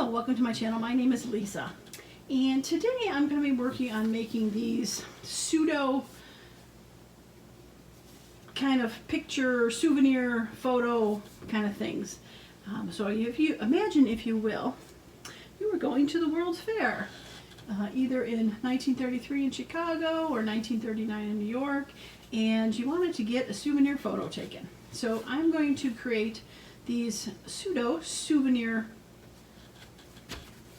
Hello, welcome to my channel. My name is Lisa, and today I'm going to be working on making these pseudo kind of picture, souvenir, photo kind of things. So if you imagine, if you will, you were going to the World's Fair, either in 1933 in Chicago or 1939 in New York, and you wanted to get a souvenir photo taken. So I'm going to create these pseudo souvenir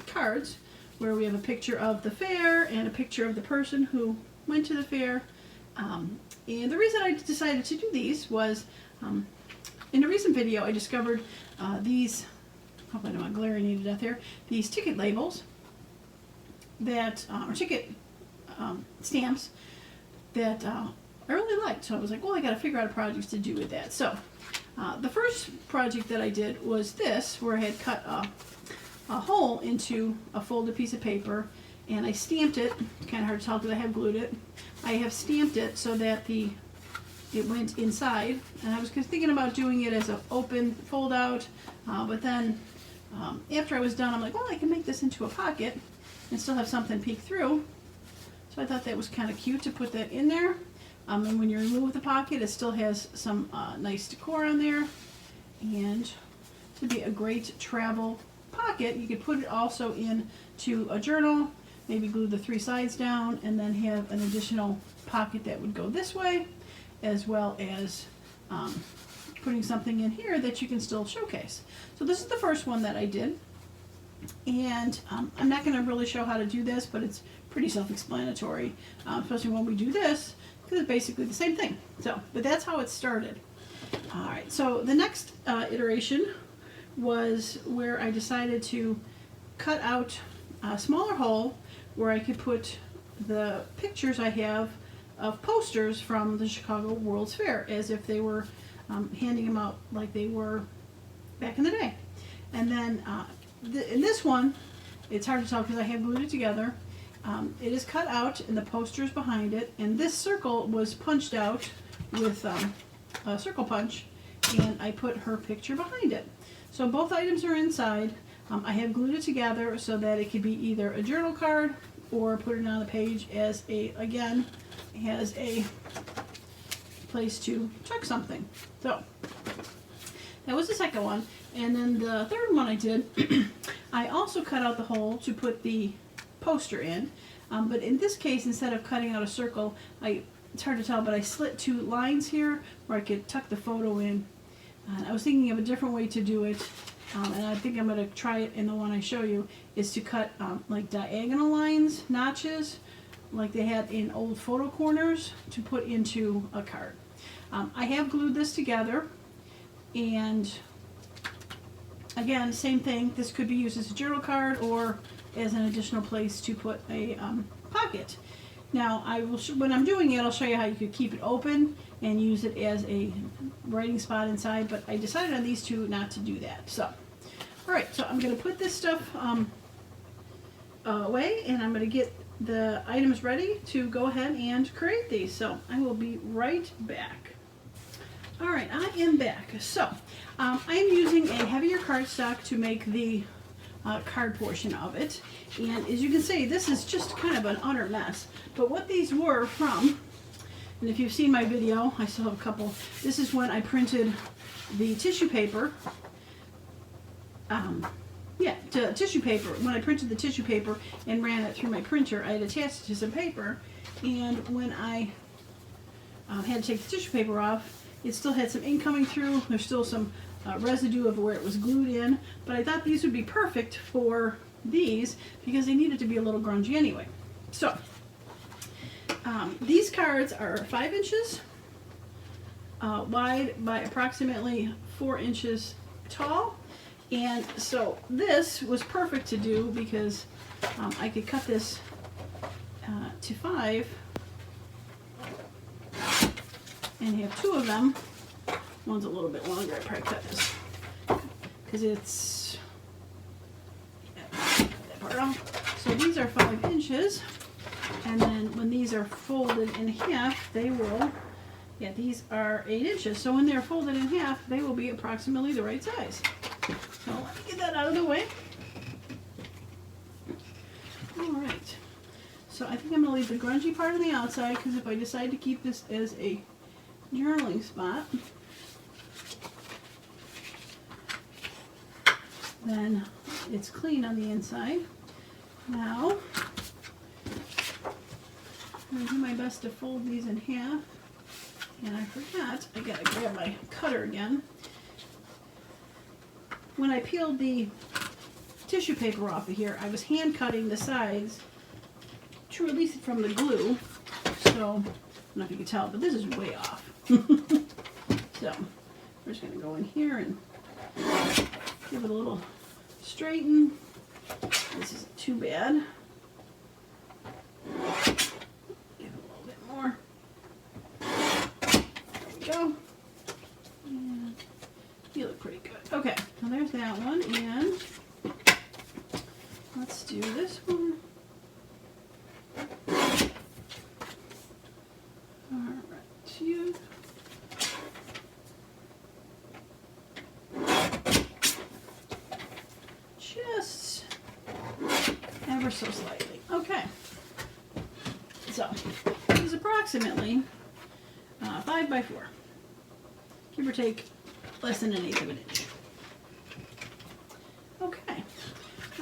cards where we have a picture of the fair and a picture of the person who went to the fair. And the reason I decided to do these was in a recent video I discovered these, hope I'm not glaring to death here, these ticket labels that, or ticket stamps that I really liked. So I was like, well, I got to figure out a project to do with that. So the first project that I did was this, where I had cut a hole into a folded piece of paper, and I stamped it. Kind of hard to tell because I have glued it. I have stamped it so that it went inside, and I was thinking about doing it as an open fold out, but then after I was done, I'm like, well, I can make this into a pocket and still have something peek through. So I thought that was kind of cute to put that in there. And when you remove the pocket, it still has some nice decor on there, and to be a great travel pocket. You could put it also into a journal, maybe glue the three sides down, and then have an additional pocket that would go this way, as well as putting something in here that you can still showcase. So this is the first one that I did, and I'm not going to really show how to do this, but it's pretty self-explanatory, especially when we do this, because it's basically the same thing. So, but that's how it started. All right, so the next iteration was where I decided to cut out a smaller hole where I could put the pictures I have of posters from the Chicago World's Fair, as if they were handing them out like they were back in the day. And then in this one, it's hard to tell because I have glued it together. It is cut out and the poster is behind it, and this circle was punched out with a circle punch, and I put her picture behind it. So both items are inside. I have glued it together so that it could be either a journal card or put it on the page as again, has a place to tuck something. So that was the second one. And then the third one I did, I also cut out the hole to put the poster in. But in this case, instead of cutting out a circle, it's hard to tell, but I slit two lines here where I could tuck the photo in. I was thinking of a different way to do it, and I think I'm going to try it in the one I show you, is to cut like diagonal lines, notches, like they had in old photo corners, to put into a card. I have glued this together, and again, same thing. This could be used as a journal card or as an additional place to put a pocket. Now, I will when I'm doing it, I'll show you how you could keep it open and use it as a writing spot inside, but I decided on these two not to do that. So, all right, so I'm going to put this stuff away, and I'm going to get the items ready to go ahead and create these. So I will be right back. All right, I am back. So I am using a heavier cardstock to make the card portion of it, and as you can see, this is just kind of an utter mess. But what these were from, and if you've seen my video, I still have a couple. This is when I printed the tissue paper. Tissue paper. When I printed the tissue paper and ran it through my printer, I had attached it to some paper, and when I had to take the tissue paper off, it still had some ink coming through. There's still some residue of where it was glued in, but I thought these would be perfect for these because they needed to be a little grungy anyway. So these cards are 5 inches wide by approximately 4 inches tall, and so this was perfect to do because I could cut this to 5 and have 2 of them. One's a little bit longer. I probably cut this because it's cut that part off. So these are 5 inches, and then when these are folded in half, they will, these are 8 inches. So when they're folded in half, they will be approximately the right size. So let me get that out of the way. so I think I'm going to leave the grungy part on the outside, because if I decide to keep this as a journaling spot, then it's clean on the inside. Now, I'm going to do my best to fold these in half. And I forgot, I got to grab my cutter again. When I peeled the tissue paper off of here, I was hand cutting the sides to release it from the glue. So, I don't know if you can tell, but this is way off. So, we're just going to go in here and give it a little straighten. This isn't too bad. Give it a little bit more. There we go. And you look pretty good. Okay, so there's that one, and let's do this one. Alright, you. Just ever so slightly. Okay. So, this is approximately 5 by 4. Give or take less than 1/8 of an inch. Okay.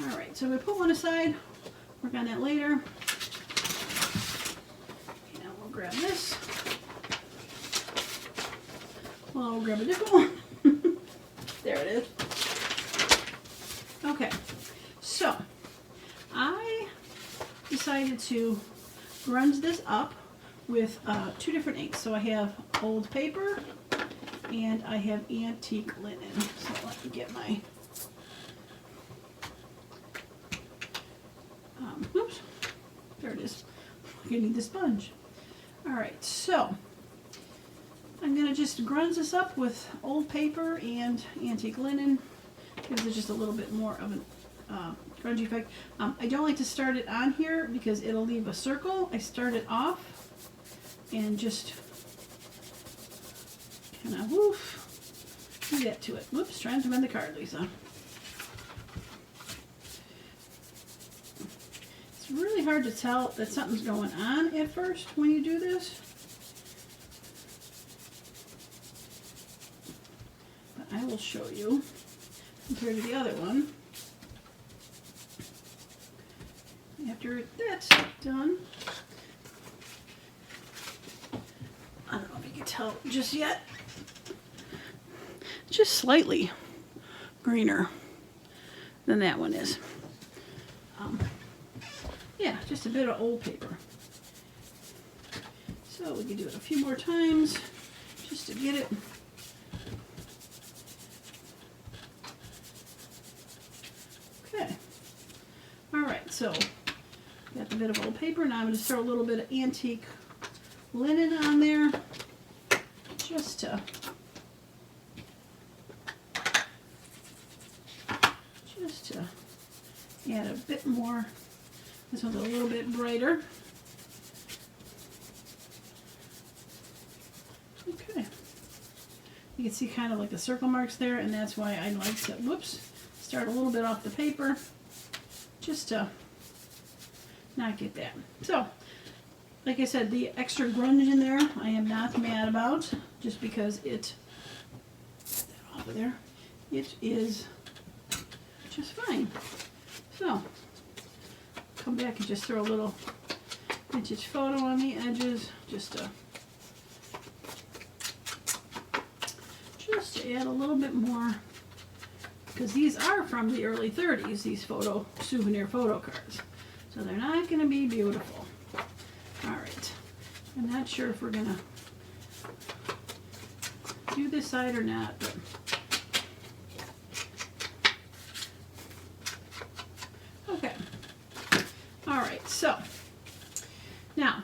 Alright, so we put one aside. Work on that later. Okay, now we'll grab this. Well, we'll grab a different one. There it is. Okay, so I decided to grunge this up with 2 different inks. So I have old paper and I have antique linen. So let me get my, oops, there it is. I need the sponge. Alright, so I'm going to just grunge this up with old paper and antique linen. Gives it just a little bit more of an grungy effect. I don't like to start it on here because it'll leave a circle. I start it off and just kind of woof, get to it. Whoops, trying to mend the card, Lisa. It's really hard to tell that something's going on at first when you do this. But I will show you compared to the other one. After that's done, I don't know if you can tell just yet, just slightly greener than that one is. Yeah, just a bit of old paper. So we can do it a few more times just to get it. Okay. Alright, so got the bit of old paper. Now I'm going to throw a little bit of antique linen on there just to add a bit more. This one's a little bit brighter. Okay. You can see kind of like the circle marks there, and that's why I like to, whoops, start a little bit off the paper just to not get that. So, like I said, the extra grunge in there, I am not mad about, just because it, get that off of there, it is just fine. So, come back and just throw a little vintage photo on the edges, just to add a little bit more, because these are from the early 30s, these souvenir photo cards. So they're not going to be beautiful. Alright, I'm not sure if we're going to do this side or not, but okay. Alright, so now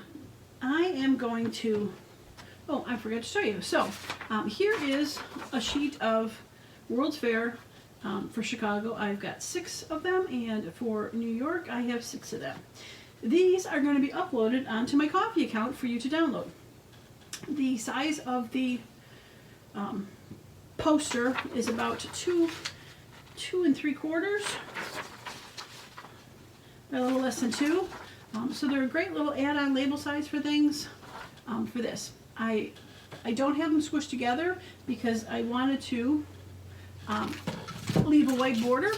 I am going to, oh, I forgot to show you. So here is a sheet of World's Fair for Chicago. I've got 6 of them, and for New York I have 6 of them. These are going to be uploaded onto my Coffee account for you to download. The size of the poster is about 2 3/4, a little less than 2. So they're a great little add-on label size for things. For this, I don't have them squished together because I wanted to leave a white border.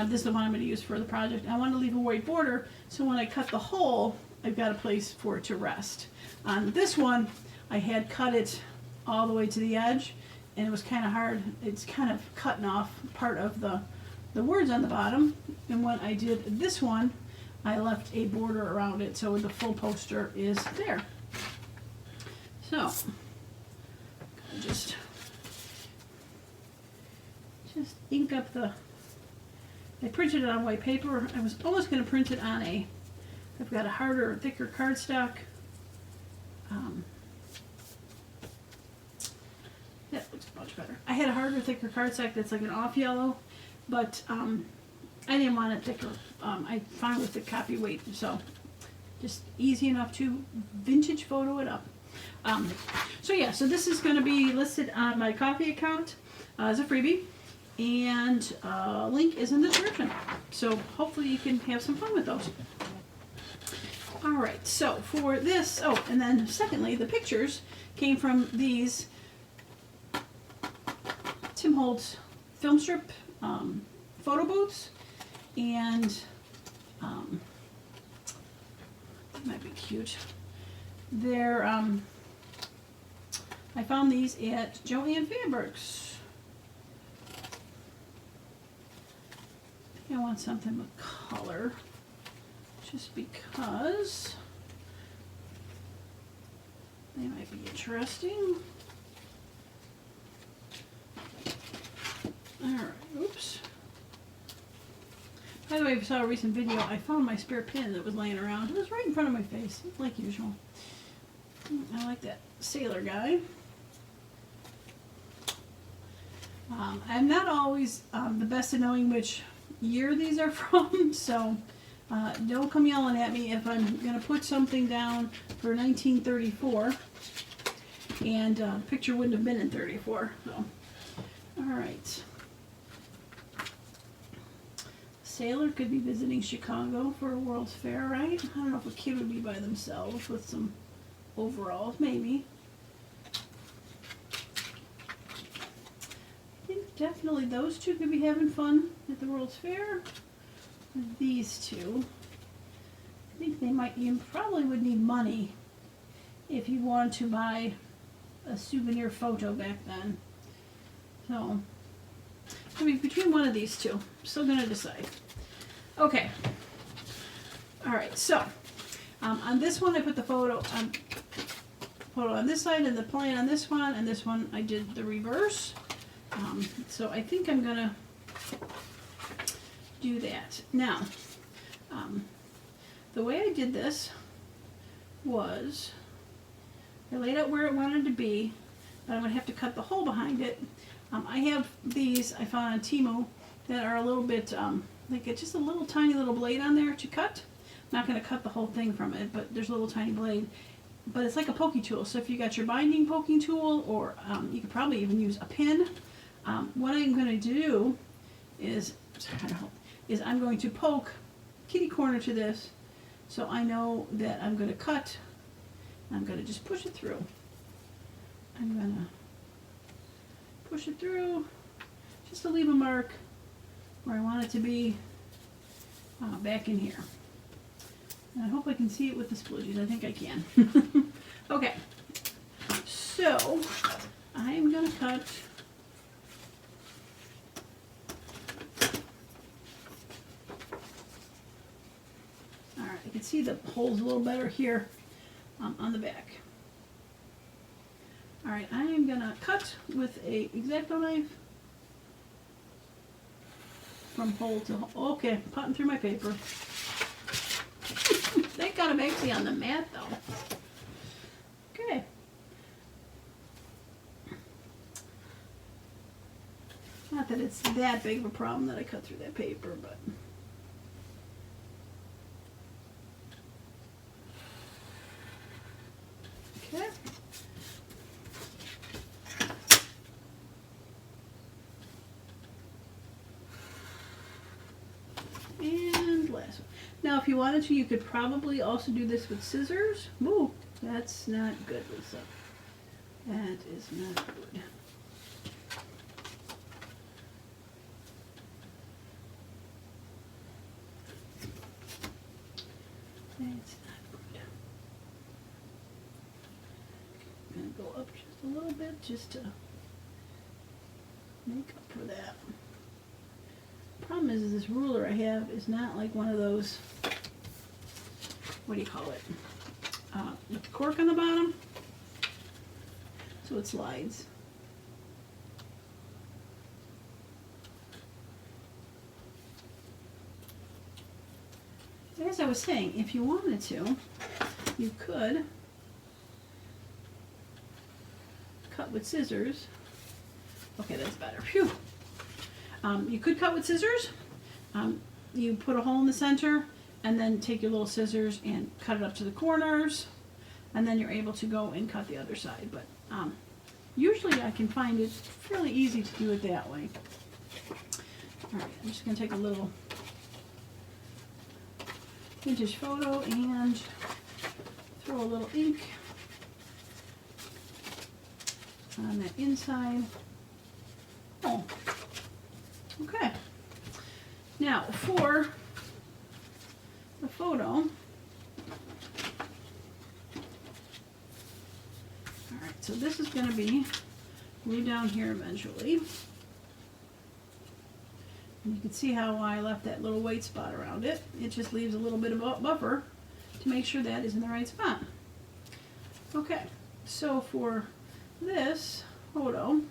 This is the one I'm going to use for the project. I want to leave a white border so when I cut the hole, I've got a place for it to rest. On this one, I had cut it all the way to the edge, and it was kind of hard. It's kind of cutting off part of the words on the bottom. And when I did this one, I left a border around it so the full poster is there. So, just ink up I printed it on white paper. I was almost going to print it on I've got a harder, thicker cardstock. That looks much better. I had a harder, thicker cardstock that's like an off yellow, but I didn't want it thicker. I found with the copy weight, so just easy enough to vintage photo it up. So yeah, so this is going to be listed on my Ko-fi account as a freebie, and link is in the description. So hopefully you can have some fun with those. All right, so for this, and then secondly, the pictures came from these Tim Holtz film strip photo booths, and that might be cute. They're I found these at Joann Fabrics. I think I want something with color, just because they might be interesting. Alright, oops. By the way, if you saw a recent video, I found my spare pin that was laying around. It was right in front of my face, like usual. I like that sailor guy. I'm not always the best at knowing which year these are from, so don't come yelling at me if I'm going to put something down for 1934, and the picture wouldn't have been in 34. So, alright. Sailor could be visiting Chicago for a World's Fair, right? I don't know if a kid would be by themselves with some overalls, maybe. I think definitely those two could be having fun at the World's Fair. These two, I think they might, you probably would need money if you wanted to buy a souvenir photo back then. So, I mean, between one of these two, I'm still going to decide. Okay. Alright, so, on this one I put the photo on this side and the plan on this one, and this one I did the reverse. So I think I'm going to do that. Now, the way I did this was I laid out where it wanted to be, but I'm going to have to cut the hole behind it. I have these I found on Temu that are a little bit, like it's just a little tiny little blade on there to cut. I'm not going to cut the whole thing from it, but there's a little tiny blade. But it's like a poking tool, so if you got your binding poking tool, or you could probably even use a pin. What I'm going to do is I'm going to poke kitty corner to this, so I know that I'm going to cut. I'm going to just push it through. I'm going to push it through just to leave a mark where I want it to be back in here. And I hope I can see it with the sploogers. I think I can. Okay, so I'm going to cut alright, I can see the holes a little better here on the back. Alright, I am going to cut with a X-Acto knife from hole to hole. Okay, putting through my paper. Thank God I'm actually on the mat though. Okay. Not that it's that big of a problem that I cut through that paper, but okay. And last one. Now, if you wanted to, you could probably also do this with scissors. Ooh, that's not good, Lisa. That is not good. That's not good. I'm going to go up just a little bit just to make up for that. Problem is this ruler I have is not like one of those, what do you call it, with the cork on the bottom, so it slides. As I was saying, if you wanted to, you could cut with scissors. Okay, that's better. Phew. You could cut with scissors. You put a hole in the center and then take your little scissors and cut it up to the corners, and then you're able to go and cut the other side. But usually I can find it fairly easy to do it that way. All right, I'm just going to take a little vintage photo and throw a little ink on that inside. Oh, okay. Now for the photo, all right, so this is going to be glued down here eventually. And you can see how I left that little white spot around it. It just leaves a little bit of a buffer to make sure that is in the right spot. Okay, so for this photo,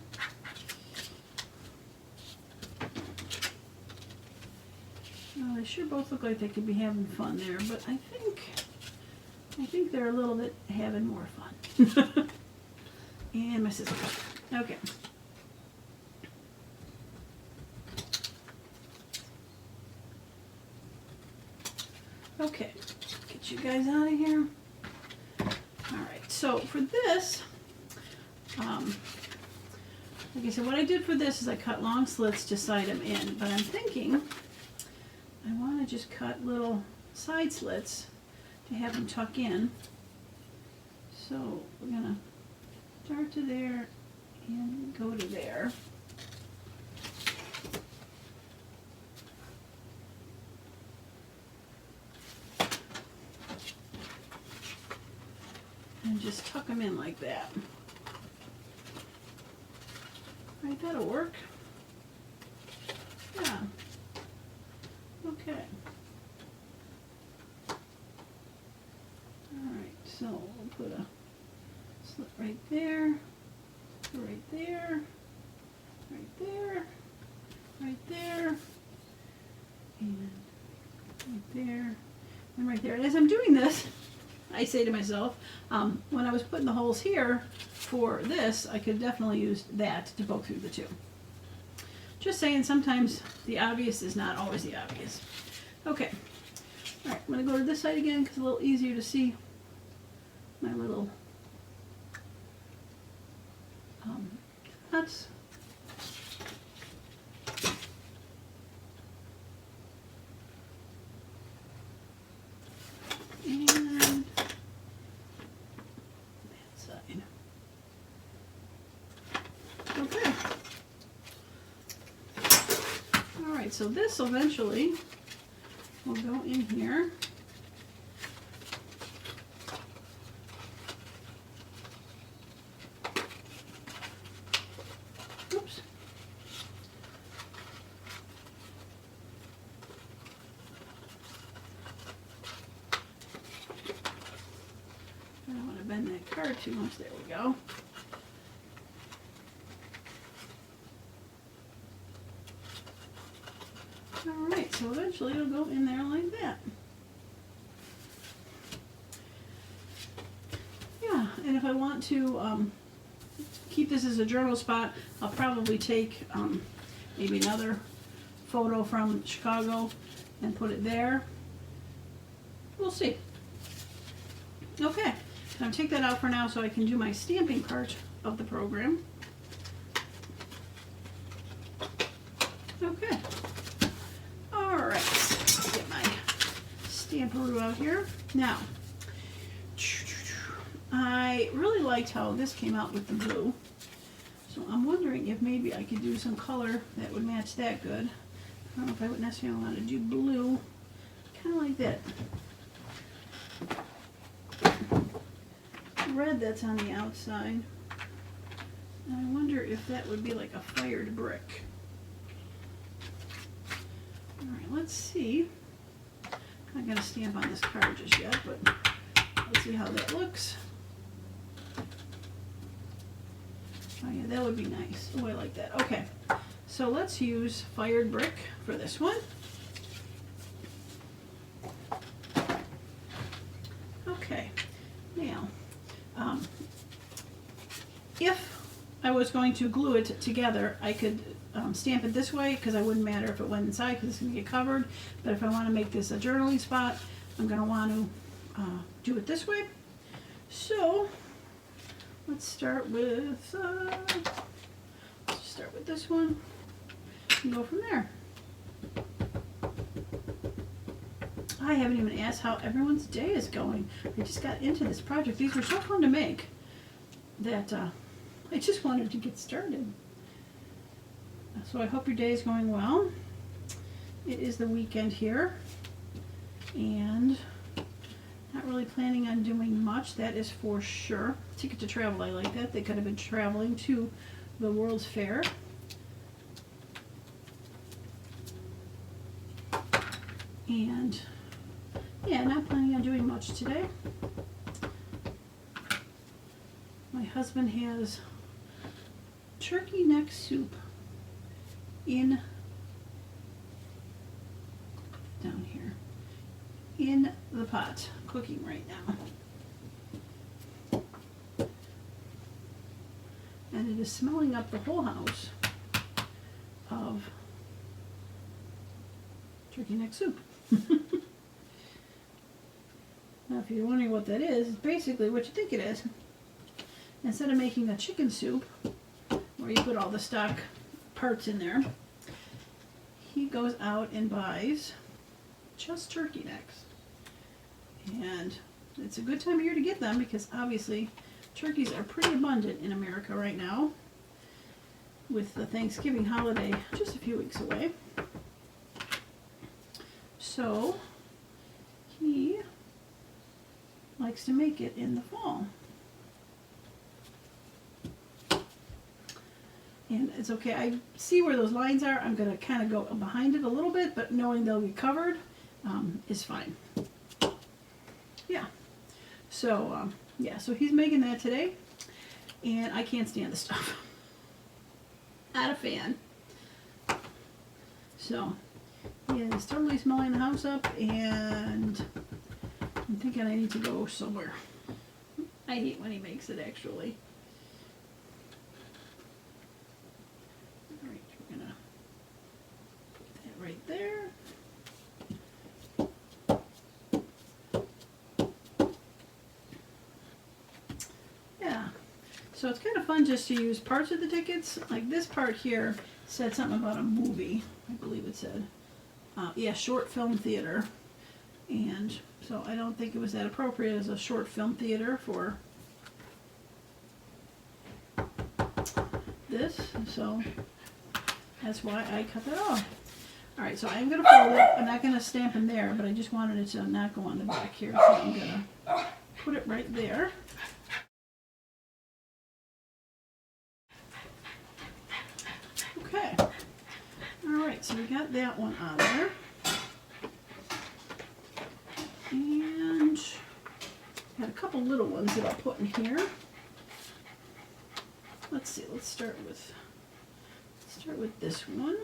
well, they sure both look like they could be having fun there, but I think they're a little bit having more fun. And my scissors. Okay. Okay, get you guys out of here. Alright, so for this, like I said, what I did for this is I cut long slits to side them in, but I'm thinking I want to just cut little side slits to have them tuck in. So we're going to start to there and go to there. And just tuck them in like that. Right, that'll work. Yeah. Okay. Alright, so we'll put a slit right there, right there, right there, right there, and right there, and right there. And as I'm doing this, I say to myself, when I was putting the holes here for this, I could definitely use that to poke through the two. Just saying, sometimes the obvious is not always the obvious. Okay. All right, I'm going to go to this side again because it's a little easier to see my little nuts. And that side. Okay. All right, so this eventually will go in here. Oops. I don't want to bend that card too much. There we go. Alright, so eventually it'll go in there like that. Yeah, and if I want to keep this as a journal spot, I'll probably take maybe another photo from Chicago and put it there. We'll see. Okay, so I'll take that out for now so I can do my stamping part of the program. Okay. stamperoo out here. Now, I really liked how this came out with the blue. So I'm wondering if maybe I could do some color that would match that good. I don't know if I would necessarily want to do blue, kind of like that red that's on the outside. And I wonder if that would be like a fired brick. All right, let's see. I'm not going to stamp on this card just yet, but let's see how that looks. Oh yeah, that would be nice. Oh, I like that. Okay, so let's use fired brick for this one. Okay, now, if I was going to glue it together, I could stamp it this way because it wouldn't matter if it went inside because it's going to get covered. But if I want to make this a journaling spot, I'm going to want to do it this way. So let's start with this one and go from there. I haven't even asked how everyone's day is going. I just got into this project. These were so fun to make that I just wanted to get started. So I hope your day is going well. It is the weekend here, and not really planning on doing much, that is for sure. Ticket to Travel, I like that. They could have been traveling to the World's Fair. And yeah, not planning on doing much today. My husband has turkey neck soup in down here in the pot, cooking right now. And it is smelling up the whole house of turkey neck soup. Now, if you're wondering what that is, it's basically what you think it is. Instead of making a chicken soup, where you put all the stock parts in there, he goes out and buys just turkey necks. And it's a good time of year to get them because obviously turkeys are pretty abundant in America right now, with the Thanksgiving holiday just a few weeks away. So he likes to make it in the fall. And it's okay, I see where those lines are. I'm going to kind of go behind it a little bit, but knowing they'll be covered is fine. Yeah. So, yeah, so he's making that today. And I can't stand the stuff. Not a fan. So, yeah, it's totally smelling the house up, and I'm thinking I need to go somewhere. I hate when he makes it, actually. Alright, we're gonna put that right there. Yeah, so it's kind of fun just to use parts of the tickets. Like this part here said something about a movie, I believe it said. Yeah, short film theater. And so I don't think it was that appropriate as a short film theater for this. So that's why I cut that off. Alright, so I'm going to fold it. I'm not going to stamp in there, but I just wanted it to not go on the back here. So I'm going to put it right there. Okay. Alright, so we got that one on there. And got a couple little ones that I'll put in here. Let's see, let's start with this one.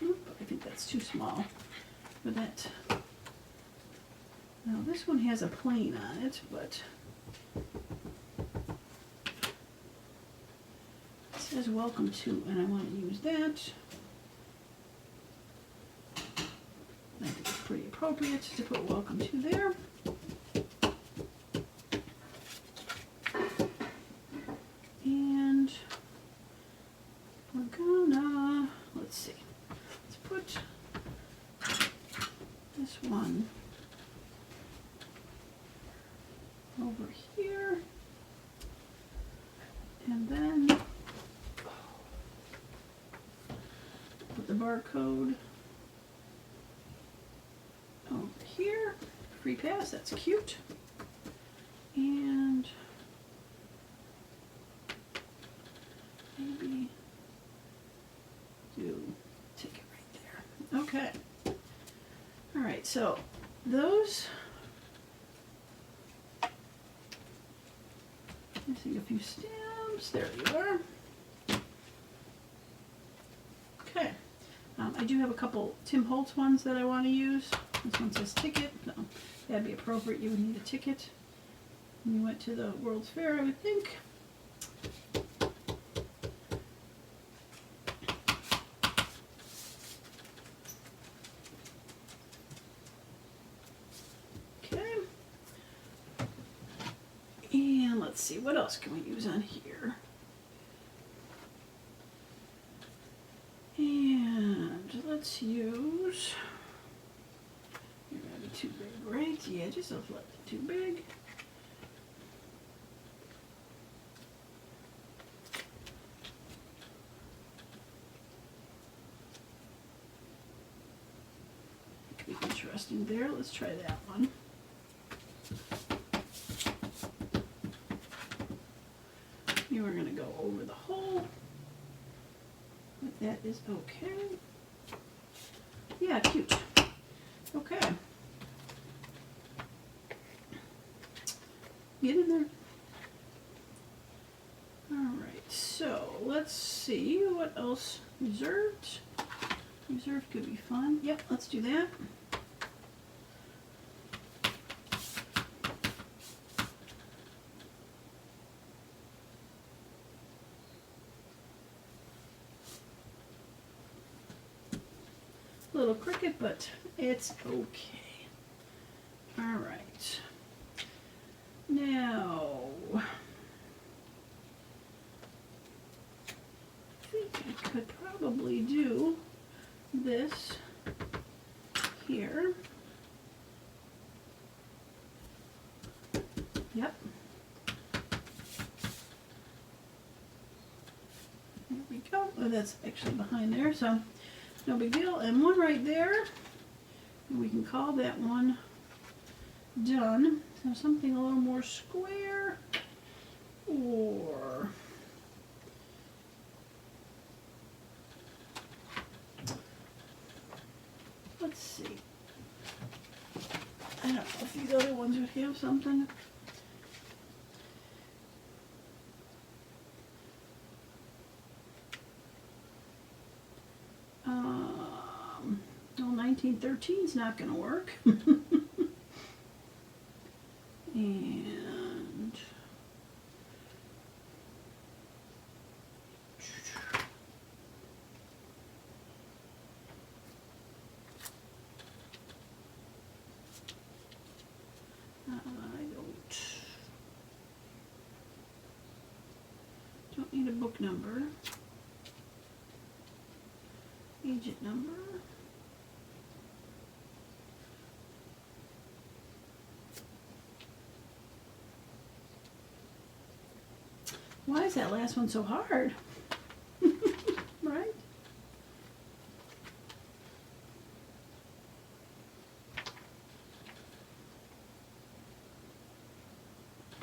Oop, I think that's too small for that. Now this one has a plane on it, but it says welcome to, and I want to use that. I think it's pretty appropriate to put welcome to there. And we're gonna, let's see, let's put this one over here. And then put the barcode over here. Free pass, that's cute. And maybe do ticket right there. Okay. All right, so those, missing a few stamps. There you are. Okay. I do have a couple Tim Holtz ones that I want to use. This one says ticket. No, that'd be appropriate. You would need a ticket when you went to the World's Fair, I would think. Okay. And let's see, what else can we use on here? And let's use, you're going to be too big, right? Yeah, just a little too big. Could be interesting there. Let's try that one. Here we're going to go over the hole. But that is okay. Yeah, cute. Okay. Get in there. Alright, so let's see what else. Reserved. Reserved could be fun. Yep, let's do that. Little crooked, but it's okay. All right. Now, I think I could probably do this here. Yep. There we go. Oh, that's actually behind there, so no big deal. And one right there. And we can call that one done. So something a little more square, or let's see. I don't know if these other ones would have something. Well, 1913 is not going to work. And don't need a book number, agent number. Why is that last one so hard? Right?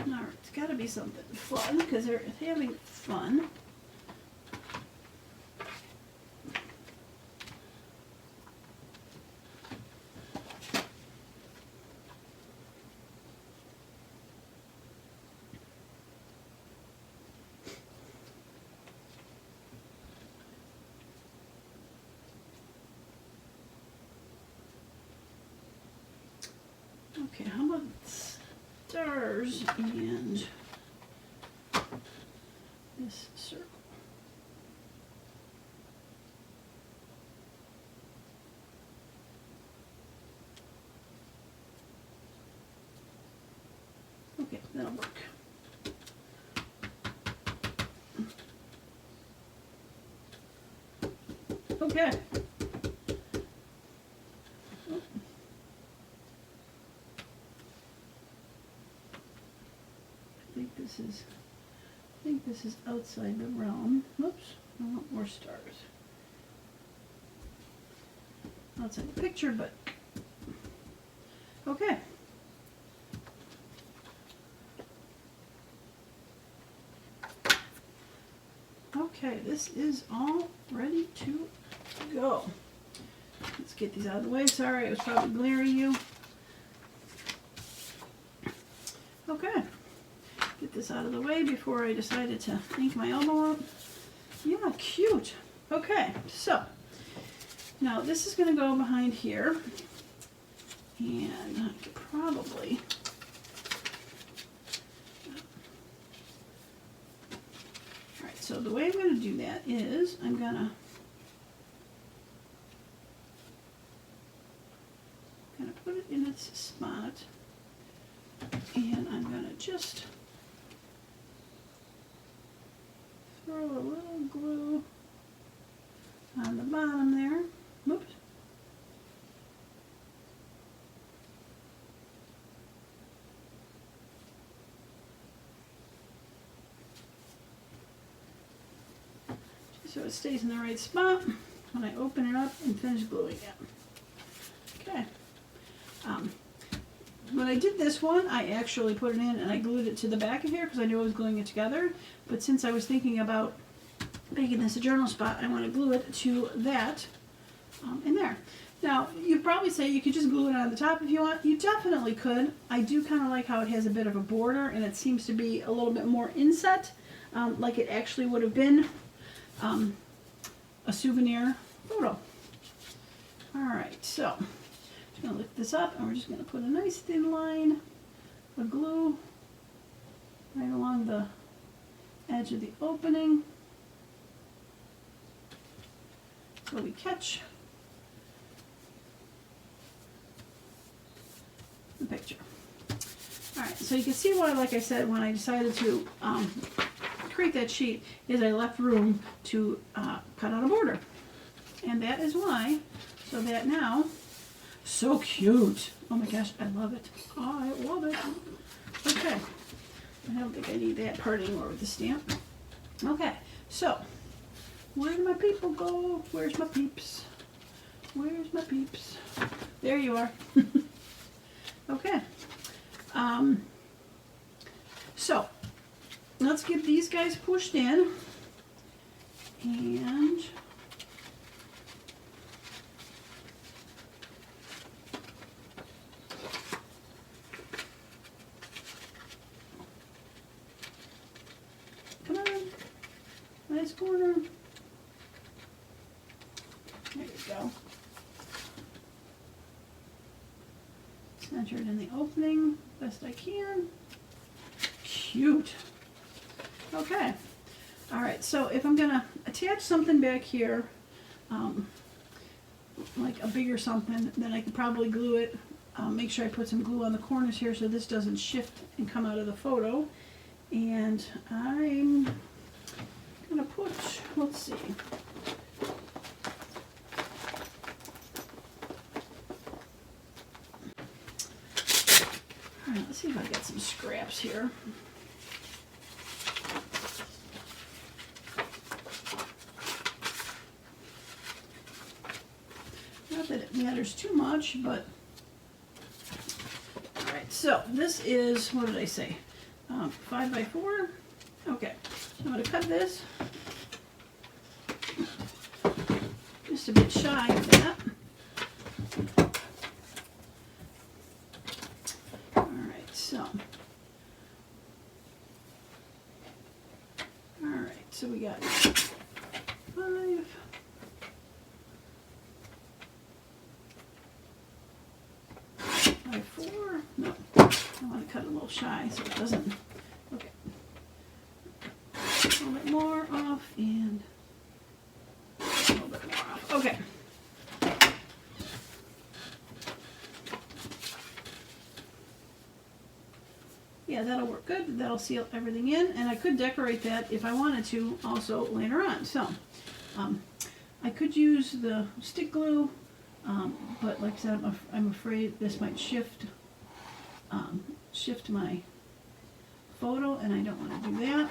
Alright, it's got to be something fun because they're having fun. Okay, how about stars and this circle? Okay, that'll work. Okay. think this is outside the realm. Whoops, I want more stars. Outside the picture, but okay. Okay, this is all ready to go. Let's get these out of the way. Sorry, I was probably glaring you. Okay, get this out of the way before I decided to ink my elbow up. Yeah, cute. Okay, so now this is going to go behind here, and I could probably so the way I'm going to do that is I'm going to put it in its spot, and I'm going to just throw a little glue on the bottom there. Whoops. So it stays in the right spot when I open it up and finish gluing it. Okay. When I did this one, I actually put it in and I glued it to the back of here because I knew I was gluing it together. But since I was thinking about making this a journal spot, I want to glue it to that in there. Now, you'd probably say you could just glue it on the top if you want. You definitely could. I do kind of like how it has a bit of a border and it seems to be a little bit more inset, like it actually would have been a souvenir photo. Alright, so I'm just going to lift this up and we're just going to put a nice thin line of glue right along the edge of the opening so we catch the picture. Alright, so you can see why, like I said, when I decided to create that sheet is I left room to cut out a border. And that is why, so that now, so cute. Oh my gosh, I love it. I love it. Okay, I don't think I need that part anymore with the stamp. Okay, so, where do my people go? Where's my peeps? Where's my peeps? There you are. Okay, so, let's get these guys pushed in, and come on, nice corner, there you go, center it in the opening best I can, cute. Okay, alright, so if I'm going to attach something back here, like a bigger something, then I could probably glue it, make sure I put some glue on the corners here so this doesn't shift and come out of the photo. And I'm going to put, let's see, alright, let's see if I got some scraps here. Not that it matters too much, but alright, so this is, what did I say, 5 by 4. Okay, I'm going to cut this just a bit shy of that. Alright, so we got 5 by 4. No, I want to cut a little shy so it doesn't. Okay, a little bit more off and a little bit more off. Okay. Yeah, that'll work good. That'll seal everything in, and I could decorate that if I wanted to also later on. So, I could use the stick glue, but like I said, I'm afraid this might shift my photo, and I don't want to do that.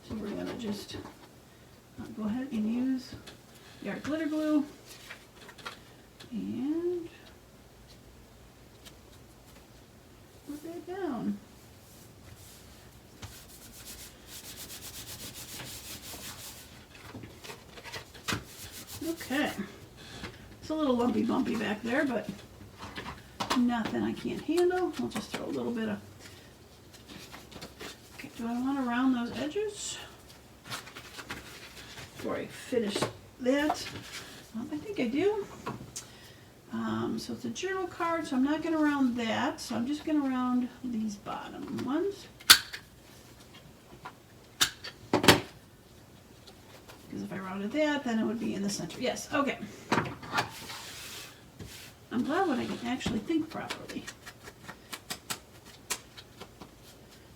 So we're going to just go ahead and use the art glitter glue and put that down. Okay, it's a little lumpy bumpy back there, but nothing I can't handle. I'll just throw a little bit of, okay, do I want to round those edges before I finish that? I think I do. So it's a journal card, so I'm not going to round that, so I'm just going to round these bottom ones. Because if I rounded that, then it would be in the center. Yes, okay. I'm glad when I can actually think properly.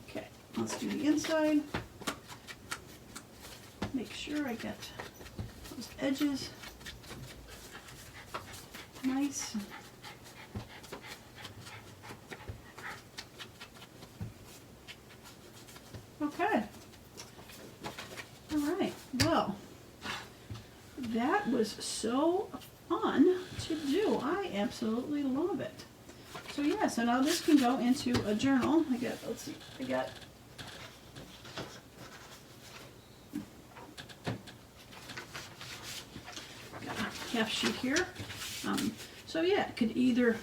Okay, let's do the inside. Make sure I get those edges nice. Okay. All right. Well, that was so fun to do. I absolutely love it. So yeah, so now this can go into a journal. Let's see, I got a half sheet here. So yeah, it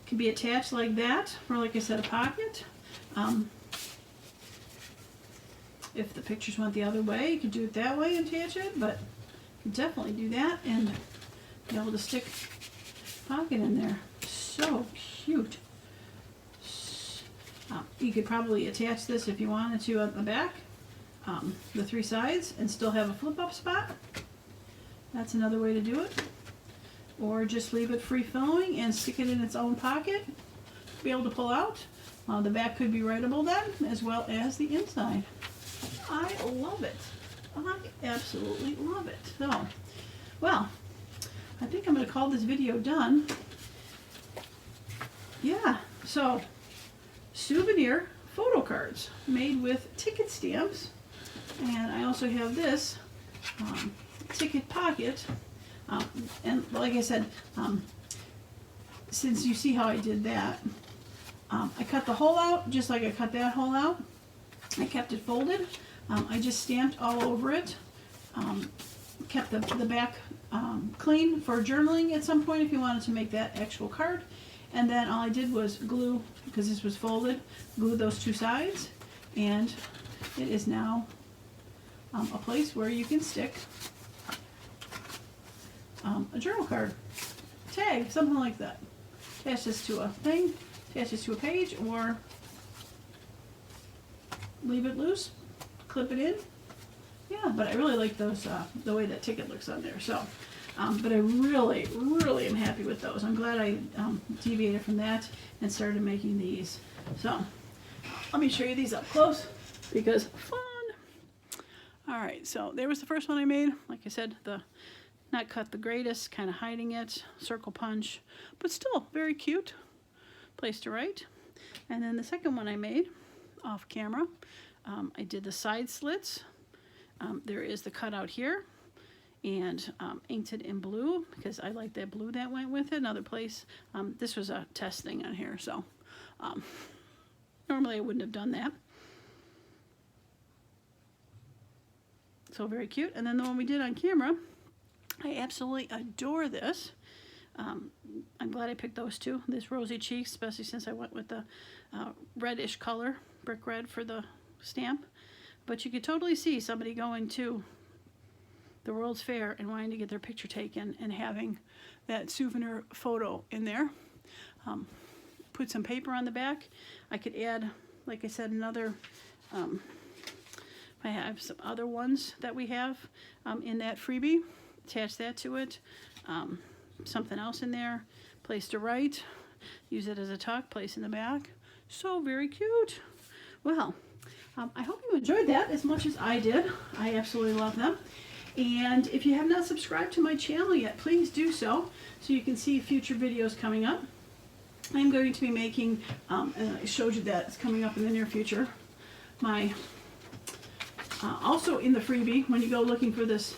could be attached like that, or like I said, a pocket. If the pictures went the other way, you could do it that way and attach it, but you could definitely do that and be able to stick a pocket in there. So cute. You could probably attach this if you wanted to at the back, the three sides, and still have a flip-up spot. That's another way to do it. Or just leave it free flowing and stick it in its own pocket to be able to pull out. The back could be writable then, as well as the inside. I love it. I absolutely love it. So, well, I think I'm going to call this video done. Yeah, so souvenir photo cards made with ticket stamps. And I also have this ticket pocket. And like I said, since you see how I did that, I cut the hole out just like I cut that hole out. I kept it folded. I just stamped all over it. Kept the back clean for journaling at some point if you wanted to make that actual card. And then all I did was glue, because this was folded, glue those two sides. And it is now a place where you can stick a journal card, tag, something like that. Attach this to a thing, attach this to a page, or leave it loose, clip it in. Yeah, but I really like those, the way that ticket looks on there. So, but I really, really am happy with those. I'm glad I deviated from that and started making these. So, let me show you these up close because fun. All right, so there was the first one I made. Like I said, not cut the greatest, kind of hiding it, circle punch, but still very cute place to write. And then the second one I made off camera, I did the side slits. There is the cutout here, and inked it in blue because I like that blue that went with it. Another place, this was a test thing on here, so normally I wouldn't have done that. So very cute. And then the one we did on camera, I absolutely adore this. I'm glad I picked those two. This rosy cheeks, especially since I went with the reddish color, brick red for the stamp. But you could totally see somebody going to the World's Fair and wanting to get their picture taken and having that souvenir photo in there. Put some paper on the back. I could add, like I said, another, I have some other ones that we have in that freebie. Attach that to it. Something else in there. Place to write. Use it as a tuck. Place in the back. So very cute. Well, I hope you enjoyed that as much as I did. I absolutely love them. And if you have not subscribed to my channel yet, please do so you can see future videos coming up. I'm going to be making, and I showed you that it's coming up in the near future, my, also in the freebie, when you go looking for this,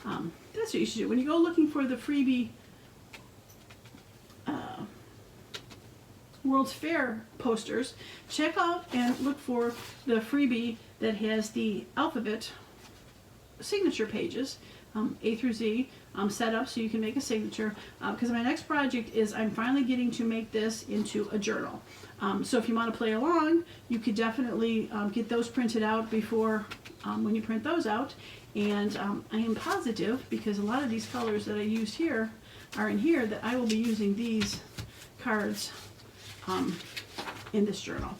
that's what you should do. When you go looking for the freebie World's Fair posters, check out and look for the freebie that has the alphabet signature pages, A through Z, set up so you can make a signature, because my next project is I'm finally getting to make this into a journal. So if you want to play along, you could definitely get those printed out before when you print those out. And I am positive, because a lot of these colors that I used here are in here, that I will be using these cards in this journal.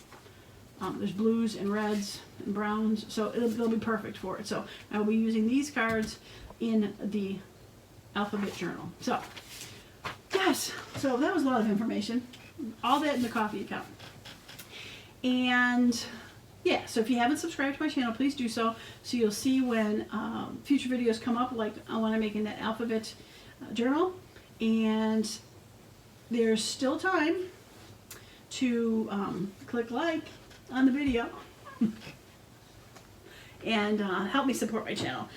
There's blues and reds and browns, so they'll be perfect for it. So I will be using these cards in the alphabet journal. So, yes, so that was a lot of information. All that in the coffee account. And yeah, so if you haven't subscribed to my channel, please do so, so you'll see when future videos come up, like when I'm making that alphabet journal. And there's still time to click like on the video and help me support my channel.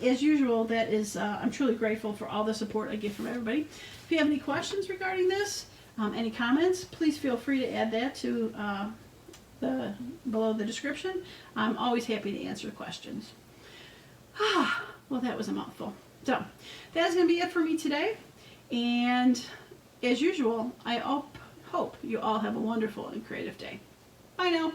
As usual, that is, I'm truly grateful for all the support I get from everybody. If you have any questions regarding this, any comments, please feel free to add that to below the description. I'm always happy to answer questions. Well, that was a mouthful. So that's going to be it for me today. And as usual, I hope you all have a wonderful and creative day. Bye now.